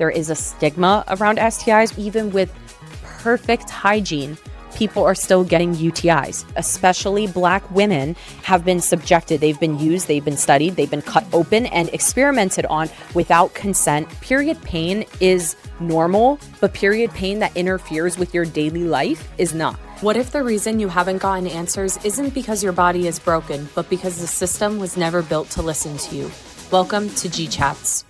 There is a stigma around STIs. Even with perfect hygiene, people are still getting UTIs. Especially Black women have been subjected. They've been used, they've been studied, they've been cut open and experimented on without consent. Period pain is normal, but period pain that interferes with your daily life is not. What if the reason you haven't gotten answers isn't because your body is broken, but because the system was never built to listen to you? Welcome to G Chats.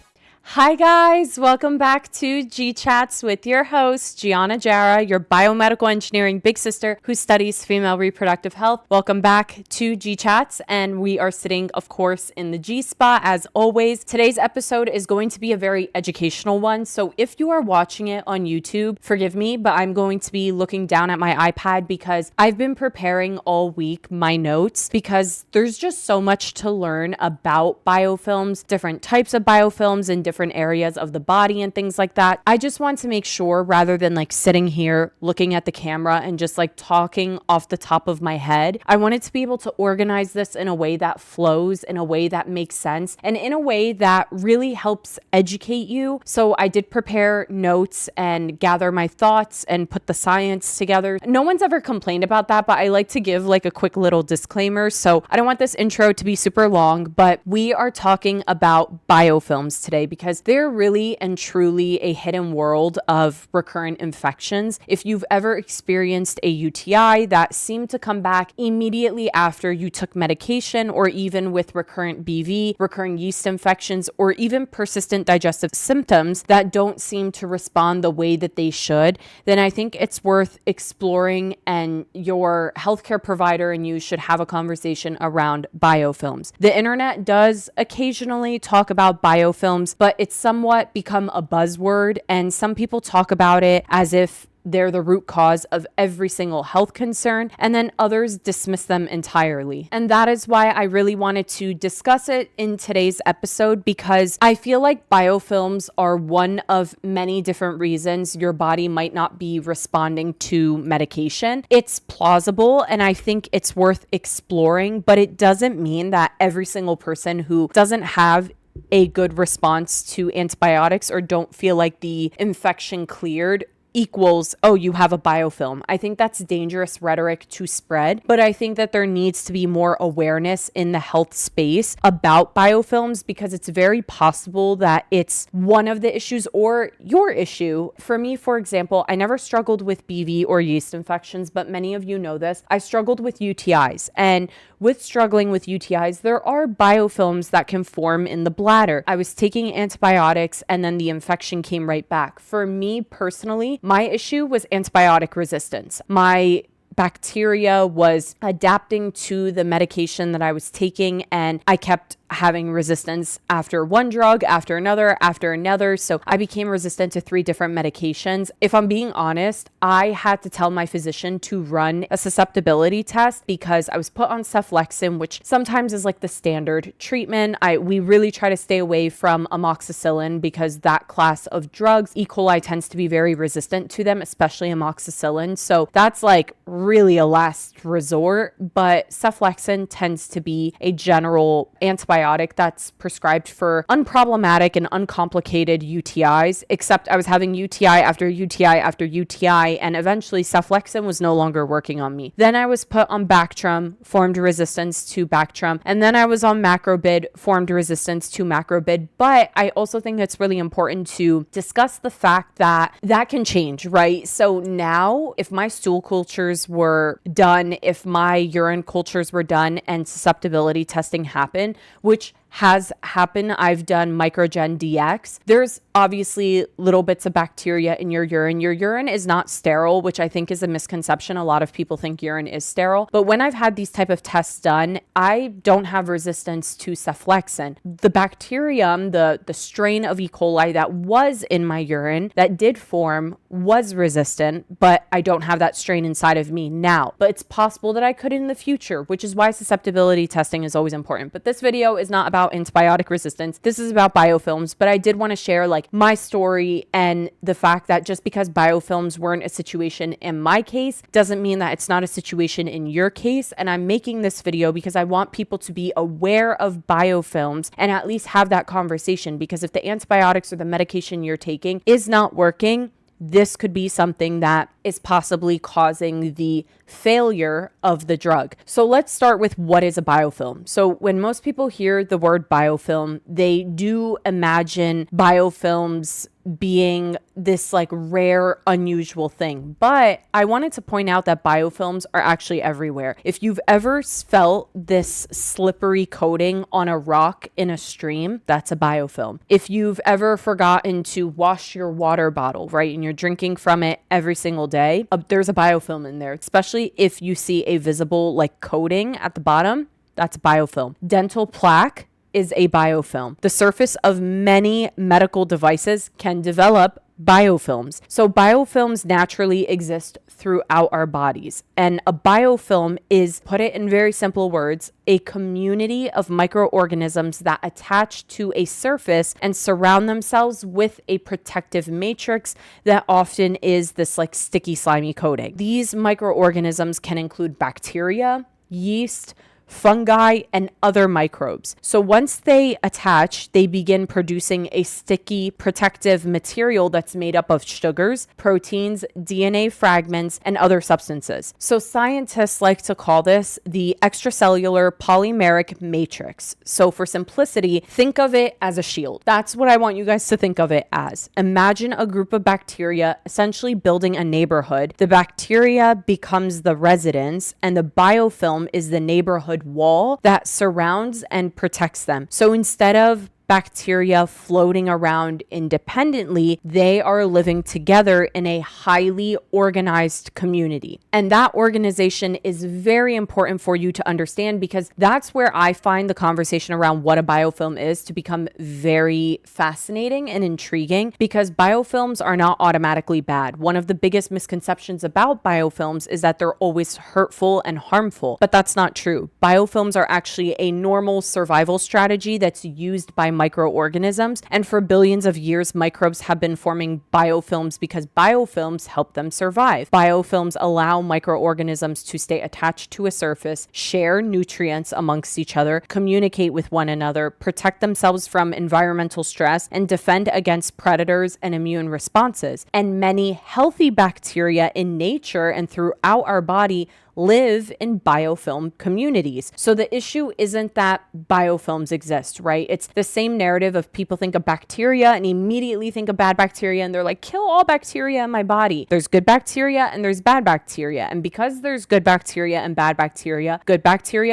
Hi guys, welcome back to G Chats with your host, Gianna Jara, your biomedical engineering big sister who studies female reproductive health. Welcome back to G Chats, and we are sitting, of course, in the G spot as always. Today's episode is going to be a very educational one, so if you are watching it on YouTube, forgive me, but I'm going to be looking down at my iPad because I've been preparing all week my notes because there's just so much to learn about biofilms, different types of biofilms, and different areas of the body and things like that. I just want to make sure, rather than like sitting here looking at the camera and just like talking off the top of my head, I wanted to be able to organize this in a way that flows, in a way that makes sense, and in a way that really helps educate you. So I did prepare notes and gather my thoughts and put the science together. No one's ever complained about that, but I like to give like a quick little disclaimer. So I don't want this intro to be super long, but we are talking about biofilms today because they're really and truly a hidden world of recurrent infections. If you've ever experienced a UTI that seemed to come back immediately after you took medication, or even with recurrent BV, recurrent yeast infections, or even persistent digestive symptoms that don't seem to respond the way that they should, then I think it's worth exploring, and your healthcare provider and you should have a conversation around biofilms. The internet does occasionally talk about biofilms, but it's somewhat become a buzzword, and some people talk about it as if they're the root cause of every single health concern, and then others dismiss them entirely. And that is why I really wanted to discuss it in today's episode, because I feel like biofilms are one of many different reasons your body might not be responding to medication. It's plausible, and I think it's worth exploring, but it doesn't mean that every single person who doesn't have a good response to antibiotics or don't feel like the infection cleared equals, oh, you have a biofilm. I think that's dangerous rhetoric to spread, but I think that there needs to be more awareness in the health space about biofilms, because it's very possible that it's one of the issues or your issue. For me, for example, I never struggled with BV or yeast infections, but many of you know this. I struggled with UTIs, and with struggling with UTIs, there are biofilms that can form in the bladder. I was taking antibiotics and then the infection came right back. For me personally, my issue was antibiotic resistance. My bacteria was adapting to the medication that I was taking, and I kept having resistance after one drug, after another. So I became resistant to 3 different medications. If I'm being honest, I had to tell my physician to run a susceptibility test because I was put on cephalexin, which sometimes is like the standard treatment. We really try to stay away from amoxicillin because that class of drugs, E. coli tends to be very resistant to them, especially amoxicillin. So that's like really a last resort, but cephalexin tends to be a general antibiotic that's prescribed for unproblematic and uncomplicated UTIs, except I was having UTI after UTI after UTI, and eventually cephalexin was no longer working on me. Then I was put on Bactrim, formed resistance to Bactrim, and then I was on Macrobid, formed resistance to Macrobid. But I also think it's really important to discuss the fact that that can change, right? So now, if my stool cultures were done, if my urine cultures were done, and susceptibility testing happened, which has happened. I've done microgen DX. There's obviously little bits of bacteria in your urine. Your urine is not sterile, which I think is a misconception. A lot of people think urine is sterile. But when I've had these type of tests done, I don't have resistance to cephalexin. The bacterium, the strain of E. coli that was in my urine that did form was resistant, but I don't have that strain inside of me now. But it's possible that I could in the future, which is why susceptibility testing is always important. But this video is not about about antibiotic resistance. This is about biofilms, but I did want to share like my story and the fact that just because biofilms weren't a situation in my case doesn't mean that it's not a situation in your case. And I'm making this video because I want people to be aware of biofilms and at least have that conversation, because if the antibiotics or the medication you're taking is not working, this could be something that is possibly causing the failure of the drug. So let's start with what is a biofilm. So when most people hear the word biofilm, they do imagine biofilms being this like rare, unusual thing. But I wanted to point out that biofilms are actually everywhere. If you've ever felt this slippery coating on a rock in a stream, that's a biofilm. If you've ever forgotten to wash your water bottle, right, and you're drinking from it every single day, there's a biofilm in there, especially if you see a visible like coating at the bottom, that's a biofilm. Dental plaque is a biofilm. The surface of many medical devices can develop biofilms. So biofilms naturally exist throughout our bodies. And a biofilm is, put it in very simple words, a community of microorganisms that attach to a surface and surround themselves with a protective matrix that often is this like sticky, slimy coating. These microorganisms can include bacteria, yeast, fungi, and other microbes. So once they attach, they begin producing a sticky protective material that's made up of sugars, proteins, DNA fragments, and other substances. So scientists like to call this the extracellular polymeric matrix. So for simplicity, think of it as a shield. That's what I want you guys to think of it as. Imagine a group of bacteria essentially building a neighborhood. The bacteria becomes the residence, and the biofilm is the neighborhood wall that surrounds and protects them. So instead of bacteria floating around independently, they are living together in a highly organized community. And that organization is very important for you to understand, because that's where I find the conversation around what a biofilm is to become very fascinating and intriguing, because biofilms are not automatically bad. One of the biggest misconceptions about biofilms is that they're always hurtful and harmful, but that's not true. Biofilms are actually a normal survival strategy that's used by microorganisms, and for billions of years, microbes have been forming biofilms because biofilms help them survive. Biofilms allow microorganisms to stay attached to a surface, share nutrients amongst each other, communicate with one another, protect themselves from environmental stress, and defend against predators and immune responses. And many healthy bacteria in nature and throughout our body live in biofilm communities. So the issue isn't that biofilms exist, right? It's the same narrative of people think of bacteria and immediately think of bad bacteria, and they're like, kill all bacteria in my body. There's good bacteria and there's bad bacteria. And because there's good bacteria and bad bacteria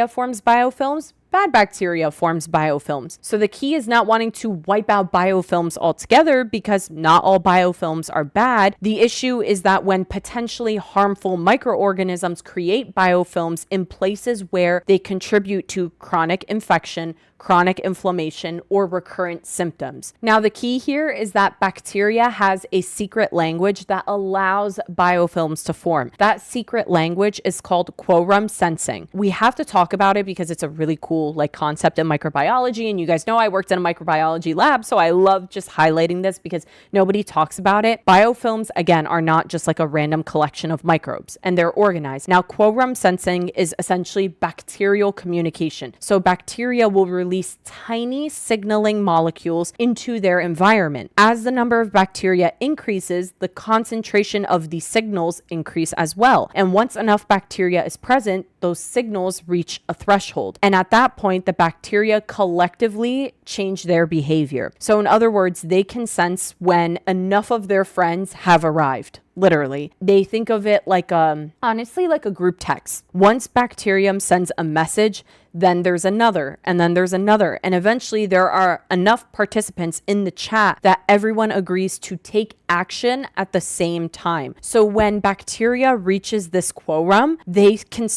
forms biofilms, bad bacteria forms biofilms. So the key is not wanting to wipe out biofilms altogether, because not all biofilms are bad. The issue is that when potentially harmful microorganisms create biofilms in places where they contribute to chronic infection, chronic inflammation, or recurrent symptoms. Now, the key here is that bacteria has a secret language that allows biofilms to form. That secret language is called quorum sensing. We have to talk about it because it's a really cool concept in microbiology, and you guys know I worked in a microbiology lab, so I love just highlighting this because nobody talks about it. Biofilms, again, are not just like a random collection of microbes, and they're organized. Now, quorum sensing is essentially bacterial communication. So bacteria will release tiny signaling molecules into their environment. As the number of bacteria increases, the concentration of these signals increase as well. And once enough bacteria is present, those signals reach a threshold. And at that point, the bacteria collectively change their behavior. So in other words, they can sense when enough of their friends have arrived. Literally, they think of it like honestly like a group text. Once bacterium sends a message, then there's another, and then there's another. And eventually there are enough participants in the chat that everyone agrees to take action at the same time. So when bacteria reaches this quorum, they can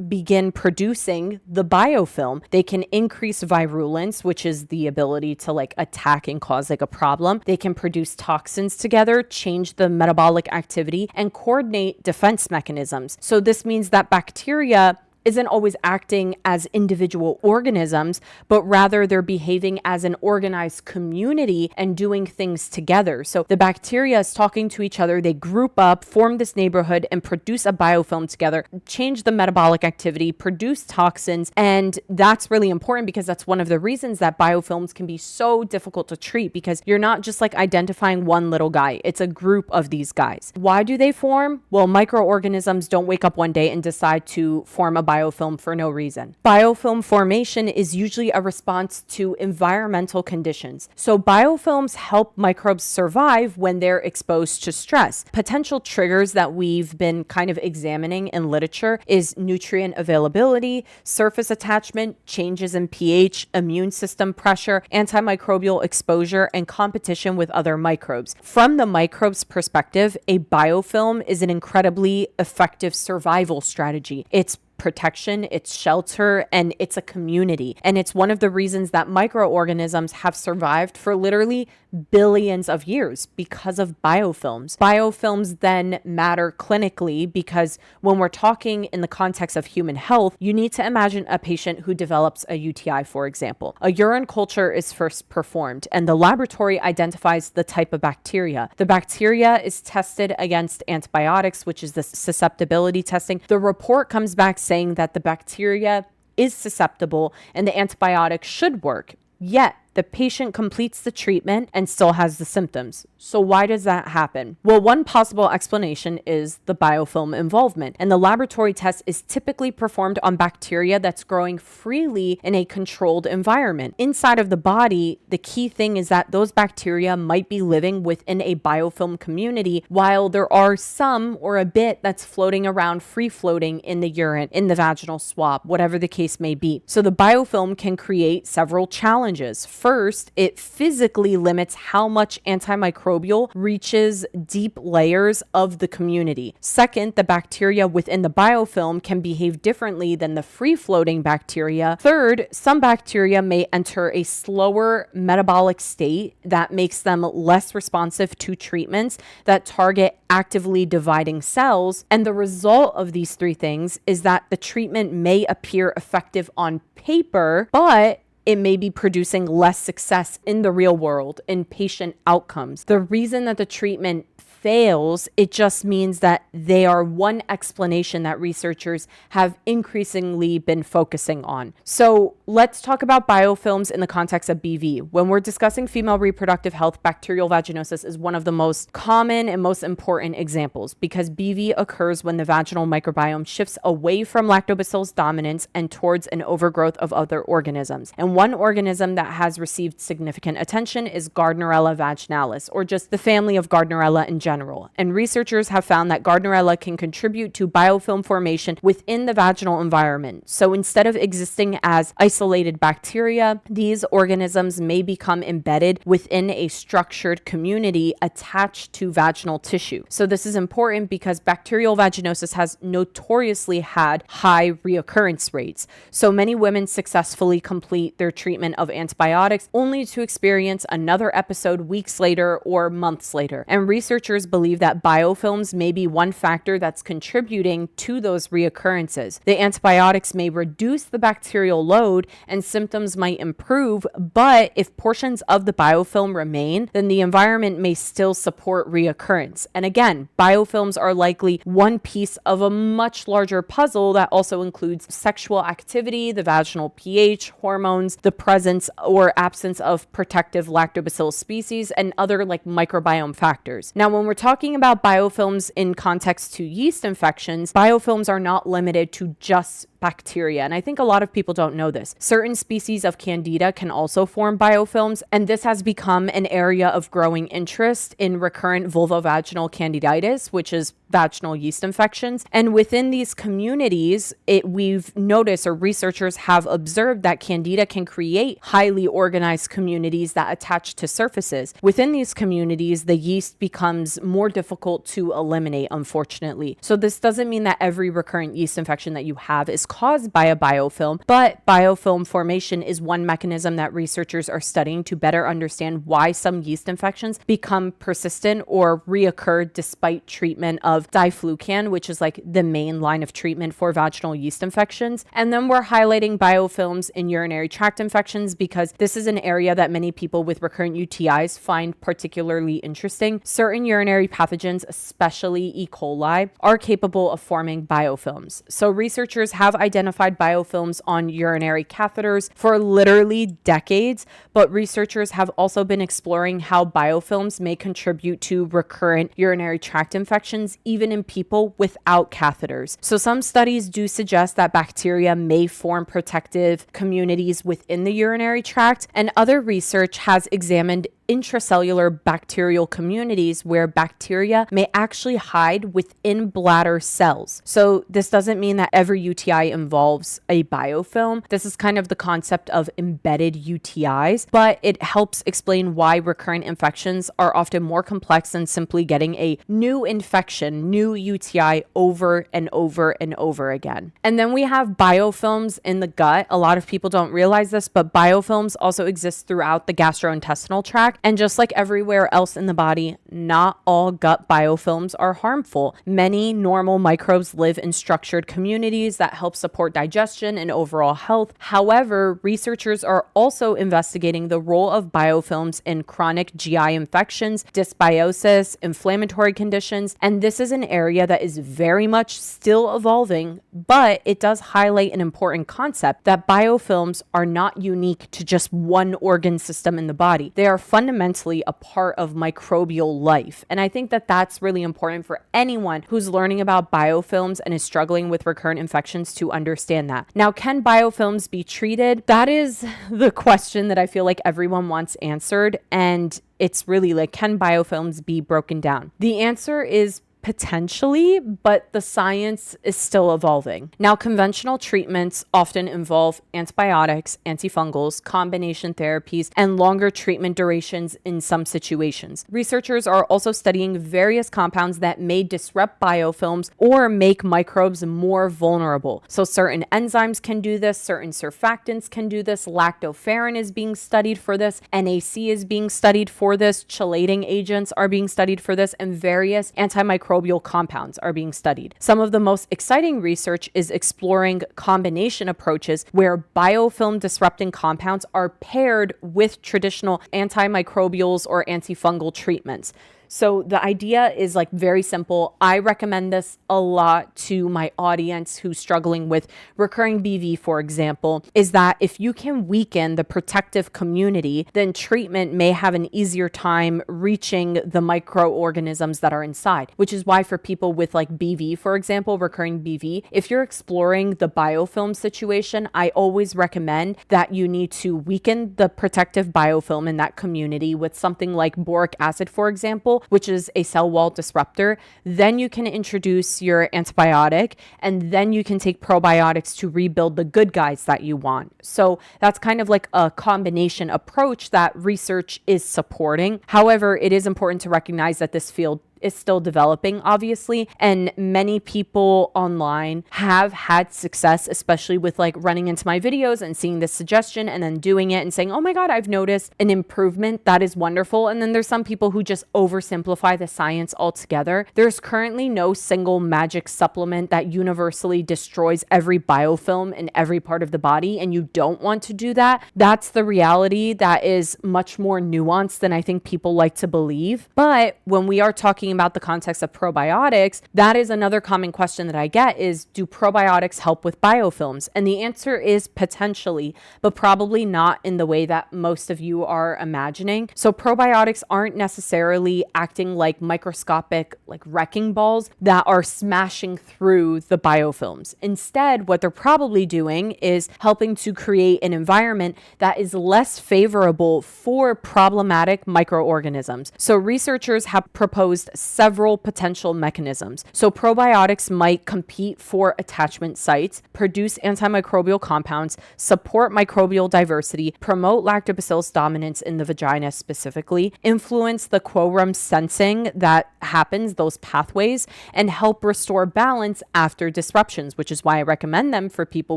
begin producing the biofilm. They can increase virulence, which is the ability to attack and cause a problem. They can produce toxins together, change the metabolic activity, and coordinate defense mechanisms. So this means that bacteria isn't always acting as individual organisms, but rather they're behaving as an organized community and doing things together. So the bacteria is talking to each other, they group up, form this neighborhood, and produce a biofilm together, change the metabolic activity, produce toxins. And that's really important because that's one of the reasons that biofilms can be so difficult to treat, because you're not just like identifying one little guy, it's a group of these guys. Why do they form? Well, microorganisms don't wake up one day and decide to form a biofilm for no reason. Biofilm formation is usually a response to environmental conditions. So biofilms help microbes survive when they're exposed to stress. Potential triggers that we've been kind of examining in literature is nutrient availability, surface attachment, changes in pH, immune system pressure, antimicrobial exposure, and competition with other microbes. From the microbe's perspective, a biofilm is an incredibly effective survival strategy. It's protection, it's shelter, and it's a community. And it's one of the reasons that microorganisms have survived for literally billions of years because of biofilms. Biofilms then matter clinically because when we're talking in the context of human health, you need to imagine a patient who develops a UTI, for example. A urine culture is first performed and the laboratory identifies the type of bacteria. The bacteria is tested against antibiotics, which is the susceptibility testing. The report comes back saying that the bacteria is susceptible and the antibiotic should work. Yet, the patient completes the treatment and still has the symptoms. So why does that happen? Well, one possible explanation is the biofilm involvement. And the laboratory test is typically performed on bacteria that's growing freely in a controlled environment. Inside of the body, the key thing is that those bacteria might be living within a biofilm community, while there are some or a bit that's floating around, free floating in the urine, in the vaginal swab, whatever the case may be. So the biofilm can create several challenges. First, it physically limits how much antimicrobial reaches deep layers of the community. Second, the bacteria within the biofilm can behave differently than the free-floating bacteria. Third, some bacteria may enter a slower metabolic state that makes them less responsive to treatments that target actively dividing cells. And the result of these three things is that the treatment may appear effective on paper, but it may be producing less success in the real world in patient outcomes. The reason that the treatment fails, it just means that they are one explanation that researchers have increasingly been focusing on. So let's talk about biofilms in the context of BV. When we're discussing female reproductive health, bacterial vaginosis is one of the most common and most important examples because BV occurs when the vaginal microbiome shifts away from lactobacillus dominance and towards an overgrowth of other organisms. And one organism that has received significant attention is Gardnerella vaginalis, or just the family of Gardnerella in general. And researchers have found that Gardnerella can contribute to biofilm formation within the vaginal environment. So instead of existing as isolated bacteria, these organisms may become embedded within a structured community attached to vaginal tissue. So this is important because bacterial vaginosis has notoriously had high reoccurrence rates. So many women successfully complete their treatment of antibiotics only to experience another episode weeks later or months later. And researchers believe that biofilms may be one factor that's contributing to those reoccurrences. The antibiotics may reduce the bacterial load and symptoms might improve, but if portions of the biofilm remain, then the environment may still support reoccurrence. And again, biofilms are likely one piece of a much larger puzzle that also includes sexual activity, the vaginal pH, hormones, the presence or absence of protective lactobacillus species, and other like microbiome factors. Now, when we're talking about biofilms in context to yeast infections, biofilms are not limited to just bacteria. And I think a lot of people don't know this. Certain species of Candida can also form biofilms, and this has become an area of growing interest in recurrent vulvovaginal candiditis, which is vaginal yeast infections. And within these communities, we've noticed, or researchers have observed, that Candida can create highly organized communities that attach to surfaces. Within these communities, the yeast becomes more difficult to eliminate, unfortunately. So this doesn't mean that every recurrent yeast infection that you have is caused by a biofilm, but biofilm formation is one mechanism that researchers are studying to better understand why some yeast infections become persistent or reoccur despite treatment of diflucan, which is like the main line of treatment for vaginal yeast infections. And then we're highlighting biofilms in urinary tract infections because this is an area that many people with recurrent UTIs find particularly interesting. Certain urinary pathogens, especially E. coli, are capable of forming biofilms. So researchers have identified biofilms on urinary catheters for literally decades, but researchers have also been exploring how biofilms may contribute to recurrent urinary tract infections, even in people without catheters. So some studies do suggest that bacteria may form protective communities within the urinary tract, and other research has examined intracellular bacterial communities where bacteria may actually hide within bladder cells. So this doesn't mean that every UTI involves a biofilm. This is kind of the concept of embedded UTIs, but it helps explain why recurrent infections are often more complex than simply getting a new infection, new UTI over and over and over again. And then we have biofilms in the gut. A lot of people don't realize this, but biofilms also exist throughout the gastrointestinal tract. And just like everywhere else in the body, not all gut biofilms are harmful. Many normal microbes live in structured communities that help support digestion and overall health. However, researchers are also investigating the role of biofilms in chronic GI infections, dysbiosis, inflammatory conditions, and this is an area that is very much still evolving, but it does highlight an important concept that biofilms are not unique to just one organ system in the body. They are fundamentally a part of microbial life. And I think that that's really important for anyone who's learning about biofilms and is struggling with recurrent infections to understand that. Now, can biofilms be treated? That is the question that I feel like everyone wants answered. And it's really like, can biofilms be broken down? The answer is potentially, but the science is still evolving. Now, conventional treatments often involve antibiotics, antifungals, combination therapies, and longer treatment durations in some situations. Researchers are also studying various compounds that may disrupt biofilms or make microbes more vulnerable. So certain enzymes can do this, certain surfactants can do this, lactoferrin is being studied for this, NAC is being studied for this, chelating agents are being studied for this, and various antimicrobial compounds are being studied. Some of the most exciting research is exploring combination approaches where biofilm disrupting compounds are paired with traditional antimicrobials or antifungal treatments. So the idea is like very simple. I recommend this a lot to my audience who's struggling with recurring BV, for example, is that if you can weaken the protective community, then treatment may have an easier time reaching the microorganisms that are inside, which is why for people with like BV, for example, recurring BV, if you're exploring the biofilm situation, I always recommend that you need to weaken the protective biofilm in that community with something like boric acid, for example, which is a cell wall disruptor. Then you can introduce your antibiotic, and then you can take probiotics to rebuild the good guys that you want. So that's kind of like a combination approach that research is supporting. However, it is important to recognize that this field is still developing, obviously, and many people online have had success, especially with like running into my videos and seeing this suggestion and then doing it and saying, oh my God, I've noticed an improvement. That is wonderful. And then there's some people who just oversimplify the science altogether. There's currently no single magic supplement that universally destroys every biofilm in every part of the body, and you don't want to do that. That's the reality that is much more nuanced than I think people like to believe. But when we are talking about the context of probiotics, that is another common question that I get is, do probiotics help with biofilms? And the answer is potentially, but probably not in the way that most of you are imagining. So probiotics aren't necessarily acting like microscopic, like wrecking balls that are smashing through the biofilms. Instead, what they're probably doing is helping to create an environment that is less favorable for problematic microorganisms. So researchers have proposed several potential mechanisms. So probiotics might compete for attachment sites, produce antimicrobial compounds, support microbial diversity, promote lactobacillus dominance in the vagina specifically, influence the quorum sensing that happens, those pathways, and help restore balance after disruptions, which is why I recommend them for people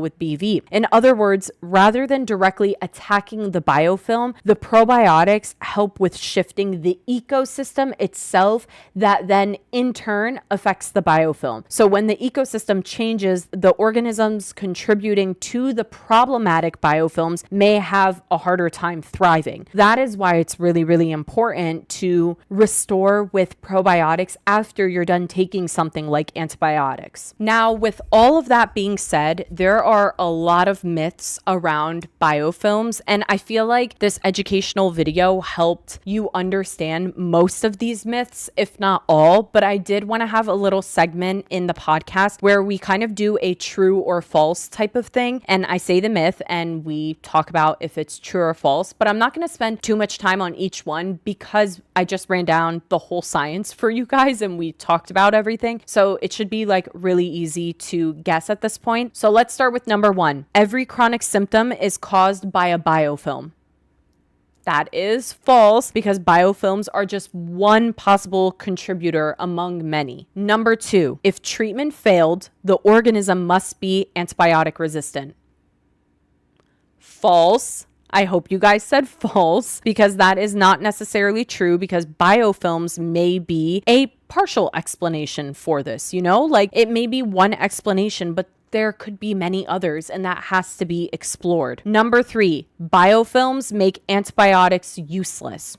with BV. In other words, rather than directly attacking the biofilm, the probiotics help with shifting the ecosystem itself that then in turn affects the biofilm. So when the ecosystem changes, the organisms contributing to the problematic biofilms may have a harder time thriving. That is why it's really, really important to restore with probiotics after you're done taking something like antibiotics. Now, with all of that being said, there are a lot of myths around biofilms, and I feel like this educational video helped you understand most of these myths, if not all, but I did want to have a little segment in the podcast where we kind of do a true or false type of thing, and I say the myth and we talk about if it's true or false, but I'm not going to spend too much time on each one because I just ran down the whole science for you guys and we talked about everything. So it should be like really easy to guess at this point. So let's start with number 1. Every chronic symptom is caused by a biofilm. That is false because biofilms are just one possible contributor among many. Number 2, if treatment failed, the organism must be antibiotic resistant. False. I hope you guys said false because that is not necessarily true because biofilms may be a partial explanation for this, like it may be one explanation, but there could be many others and that has to be explored. Number 3, biofilms make antibiotics useless.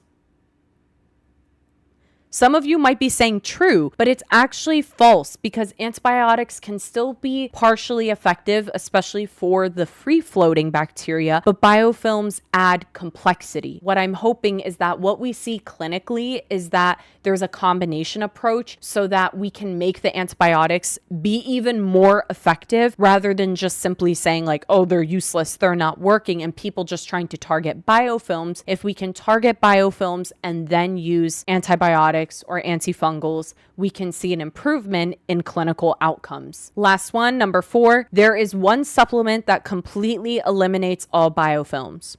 Some of you might be saying true, but it's actually false because antibiotics can still be partially effective, especially for the free-floating bacteria, but biofilms add complexity. What I'm hoping is that what we see clinically is that there's a combination approach so that we can make the antibiotics be even more effective rather than just simply saying like, oh, they're useless, they're not working, and people just trying to target biofilms. If we can target biofilms and then use antibiotics or antifungals, we can see an improvement in clinical outcomes. Last one, number 4, there is one supplement that completely eliminates all biofilms.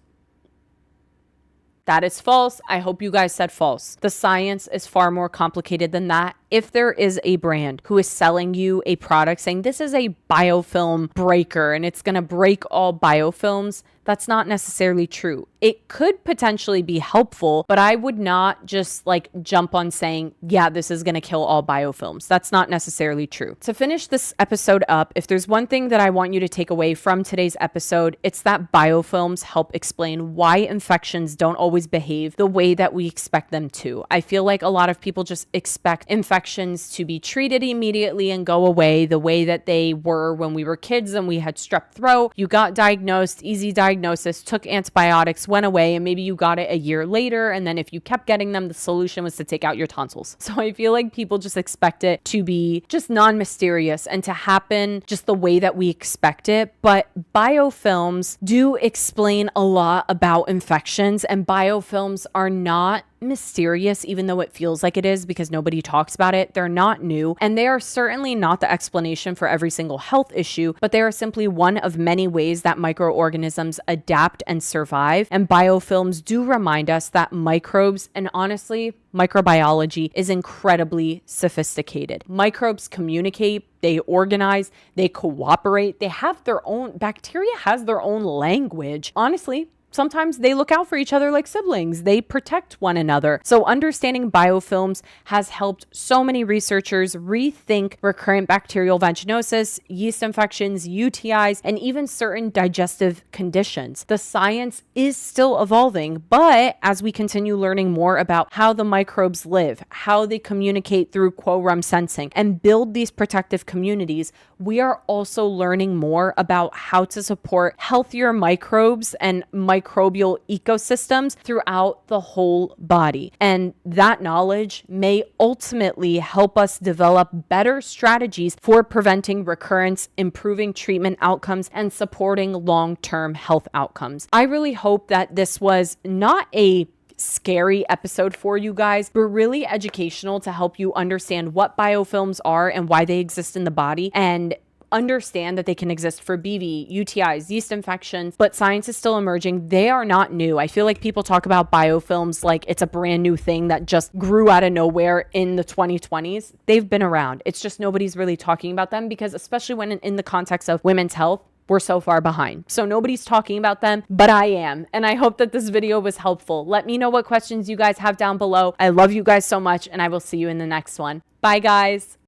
That is false. I hope you guys said false. The science is far more complicated than that. If there is a brand who is selling you a product saying this is a biofilm breaker and it's going to break all biofilms, that's not necessarily true. It could potentially be helpful, but I would not just jump on saying, yeah, this is going to kill all biofilms. That's not necessarily true. To finish this episode up, if there's one thing that I want you to take away from today's episode, it's that biofilms help explain why infections don't always behave the way that we expect them to. I feel like a lot of people just expect infections to be treated immediately and go away the way that they were when we were kids and we had strep throat. You got diagnosed, easy diagnosis, took antibiotics, went away, and maybe you got it a year later, and then if you kept getting them, the solution was to take out your tonsils. So I feel like people just expect it to be just non-mysterious and to happen just the way that we expect it. But biofilms do explain a lot about infections, and biofilms are not mysterious, even though it feels like it is because nobody talks about it. They're not new, and they are certainly not the explanation for every single health issue, but they are simply one of many ways that microorganisms adapt and survive. And biofilms do remind us that microbes, and honestly, microbiology is incredibly sophisticated. Microbes communicate, they organize, they cooperate, they have their own, bacteria has their own language. Honestly, sometimes they look out for each other like siblings. They protect one another. So understanding biofilms has helped so many researchers rethink recurrent bacterial vaginosis, yeast infections, UTIs, and even certain digestive conditions. The science is still evolving, but as we continue learning more about how the microbes live, how they communicate through quorum sensing, and build these protective communities, we are also learning more about how to support healthier microbes and microbial ecosystems throughout the whole body. And that knowledge may ultimately help us develop better strategies for preventing recurrence, improving treatment outcomes, and supporting long-term health outcomes. I really hope that this was not a scary episode for you guys, but really educational to help you understand what biofilms are and why they exist in the body, and understand that they can exist for BV, UTIs, yeast infections, but science is still emerging. They are not new. I feel like people talk about biofilms like it's a brand new thing that just grew out of nowhere in the 2020s. They've been around. It's just nobody's really talking about them because, especially when in the context of women's health, we're so far behind. So nobody's talking about them, but I am. And I hope that this video was helpful. Let me know what questions you guys have down below. I love you guys so much, and I will see you in the next one. Bye, guys.